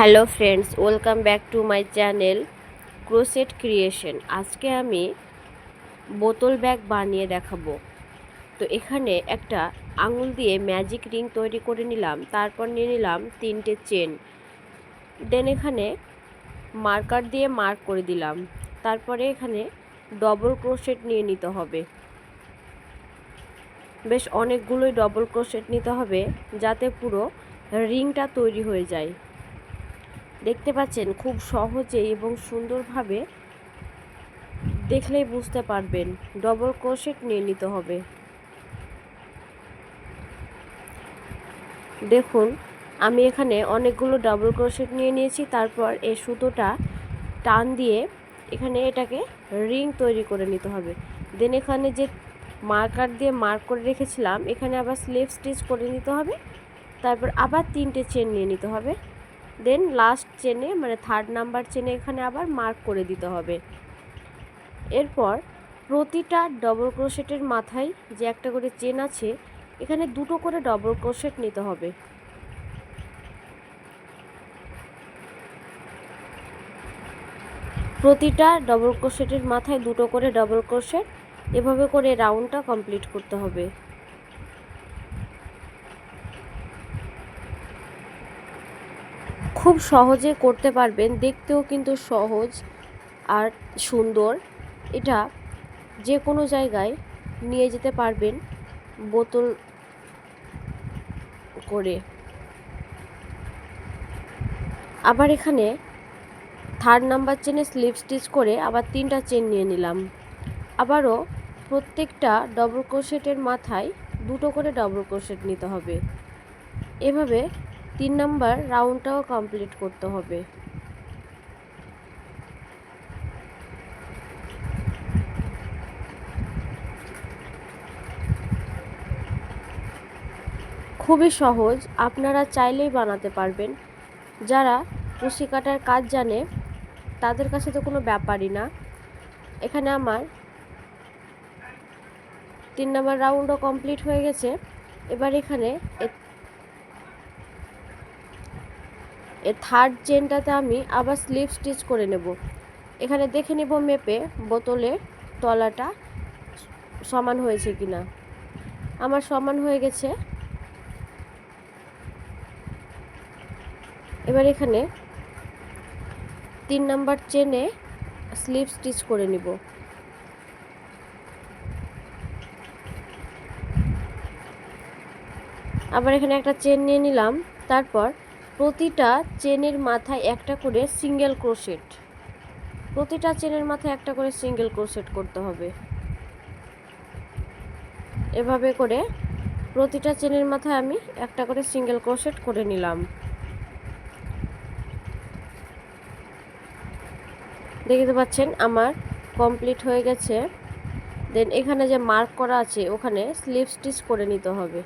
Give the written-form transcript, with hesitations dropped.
Hello friends, welcome back to my channel crochet creation. আজকে আমি বোতল ব্যাগ বানিয়ে দেখাবো। তো এখানে একটা আঙুল দিয়ে ম্যাজিক রিং তৈরি করে নিলাম, তারপর নিয়ে নিলাম 3টে চেন। দেন এখানে মার্কার দিয়ে মার্ক করে দিলাম। তারপরে এখানে ডবল ক্রোশেট নিয়ে নিতে হবে। বেশ অনেকগুলোই ডবল ক্রোশেট নিতে হবে যাতে পুরো রিংটা তৈরি হয়ে যায়। দেখতে পাচ্ছেন খুব সহজে এবং সুন্দরভাবে দেখলেই বুঝতে পারবেন ডবল ক্রোশেট নিয়ে নিতে হবে। দেখুন আমি এখানে অনেকগুলো ডবল ক্রোশেট নিয়ে নিয়েছি। তারপর এই সুতোটা টান দিয়ে এখানে এটাকে রিং তৈরি করে নিতে হবে। দেন এখানে যে মার্কার দিয়ে মার্ক করে রেখেছিলাম এখানে আবার স্লিপ স্টিচ করে নিতে হবে। তারপর আবার 3টে চেন নিয়ে নিতে হবে। দেন লাস্ট চেনে মানে 3rd নাম্বার চেনে এখানে আবার মার্ক করে দিতে হবে। এরপর প্রতিটা ডবল ক্রোশেটের মাথায় যে একটা করে চেন আছে এখানে 2টো করে ডবল ক্রোশেট নিতে হবে। প্রতিটা ডবল ক্রোশেটের মাথায় 2টো করে ডবল ক্রোশেট, এভাবে করে রাউন্ডটা কমপ্লিট করতে হবে। খুব সহজে করতে পারবেন, দেখতেও কিন্তু সহজ আর সুন্দর। এটা যে কোনো জায়গায় নিয়ে যেতে পারবেন বোতল করে। আবার এখানে 3rd নাম্বার চেনে স্লিপ স্টিচ করে আবার 3টা চেন নিয়ে নিলাম। আবারও প্রত্যেকটা ডবল ক্রোশেটের মাথায় 2টো করে ডবল ক্রোশেট নিতে হবে। এভাবে 3 নাম্বার রাউন্ডটাও কমপ্লিট করতে হবে। খুবই সহজ, আপনারা চাইলেই বানাতে পারবেন। যারা কুশি কাটার কাজ জানে তাদের কাছে তো কোনো ব্যাপারই না। এখানে আমার 3 নাম্বার রাউন্ডও কমপ্লিট হয়ে গেছে। এবার এখানে 3rd চেনটাতে আমি আবার স্লিপ স্টিচ করে নেব। এখানে দেখে নেব মেপে বোতলের তলাটা সমান হয়েছে কিনা। আমার সমান হয়ে গেছে। এবার এখানে 3 নাম্বার চেনে স্লিপ স্টিচ করে নিব। আবার এখানে একটা চেন নিয়ে নিলাম। তারপর প্রতিটা চেনের মাথায় একটা করে সিঙ্গেল ক্রোশেট, প্রতিটা চেনের মাথায় একটা করে সিঙ্গেল ক্রোশেট করতে হবে। এভাবে করে প্রতিটা চেনের মাথায় আমি একটা করে সিঙ্গেল ক্রোশেট করে নিলাম। দেখতে পাচ্ছেন আমার কমপ্লিট হয়ে গেছে। দেন এখানে যে মার্ক করা আছে ওখানে স্লিপ স্টিচ করে নিতে হবে।